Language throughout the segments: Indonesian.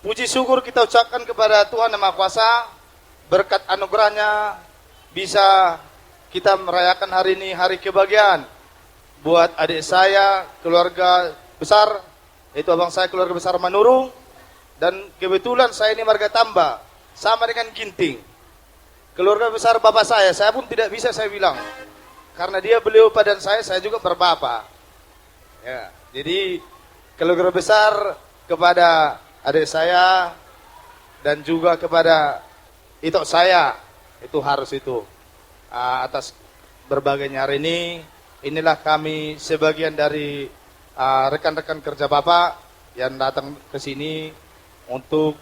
puji syukur kita ucapkan kepada Tuhan Yang Maha Kuasa, berkat anugerahnya bisa kita merayakan hari ini hari kebahagiaan buat adik saya, keluarga besar, itu abang saya keluarga besar Manurung, dan kebetulan saya ini marga Tamba, sama dengan Ginting. Keluarga besar bapak saya pun tidak bisa saya bilang, karena beliau padan saya juga berbapak. Ya, jadi keluarga besar kepada adik saya dan juga kepada itok saya itu harus itu atas berbagainya hari ini. Inilah kami sebagian dari rekan-rekan kerja Bapak yang datang ke sini untuk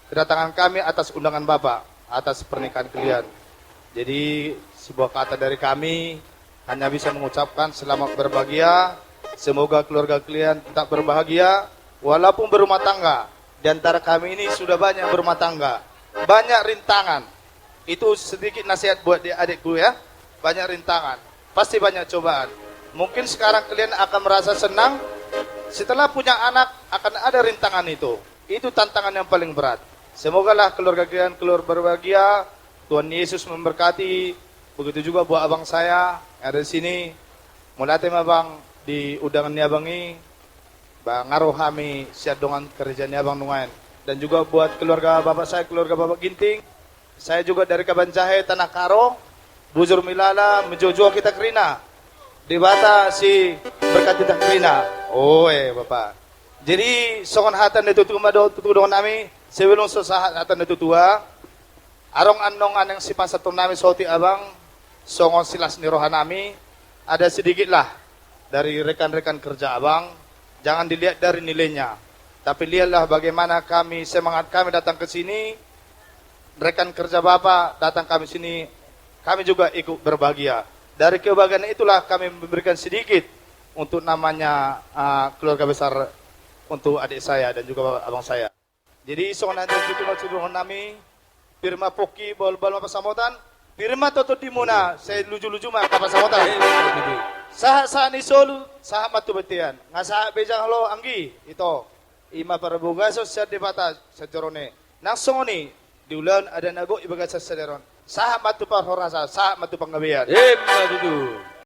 kedatangan kami atas undangan Bapak atas pernikahan kalian. Jadi sebuah kata dari kami hanya bisa mengucapkan selamat berbahagia. Semoga keluarga kalian tetap berbahagia walaupun berumah tangga. Di antara kami ini sudah banyak berumah tangga, banyak rintangan. Itu sedikit nasihat buat adikku ya. Banyak rintangan, pasti banyak cobaan. Mungkin sekarang kalian akan merasa senang, setelah punya anak akan ada rintangan itu. Itu tantangan yang paling berat. Semogalah keluarga kalian keluar berbahagia. Tuhan Yesus memberkati. Begitu juga buat abang saya yang ada di sini. Mulai abang di undangannya abang ini, bang ngaruh kami siap dengan kerjanya abang nungain. Dan juga buat keluarga bapak saya, keluarga bapak Ginting. Saya juga dari Kabanjahe, Tanah Karo. Bujur milala, menjojo kita kerina. Di bata si berkat kita kerina. Oh bapak. Jadi songon hatan itu tutudong nami sebelum sesahat hatan itu tua. Arong anong aneng si pasatong nami soti abang songon silas nirohan nami. Ada sedikit lah dari rekan-rekan kerja abang. Jangan dilihat dari nilainya, tapi lihatlah bagaimana kami semangat kami datang ke sini. Rekan kerja bapak datang kami sini, kami juga ikut berbahagia. Dari kebahagiaan itulah kami memberikan sedikit untuk namanya keluarga besar untuk adik saya dan juga abang saya. Jadi songon nanti tutulungan nami firma poki bal-bal pasamotan, firma toto dimuna saya luju-luju mah pasamotan. Saha ni solu saha matu betian. Ngasa bejang halo anggi itu ima parabuga so sa debata sa jorone. Nang songoni di ulan ada nago ibaga sa sederon. Saha matu par horasa, saha matu panggabian. Matutu.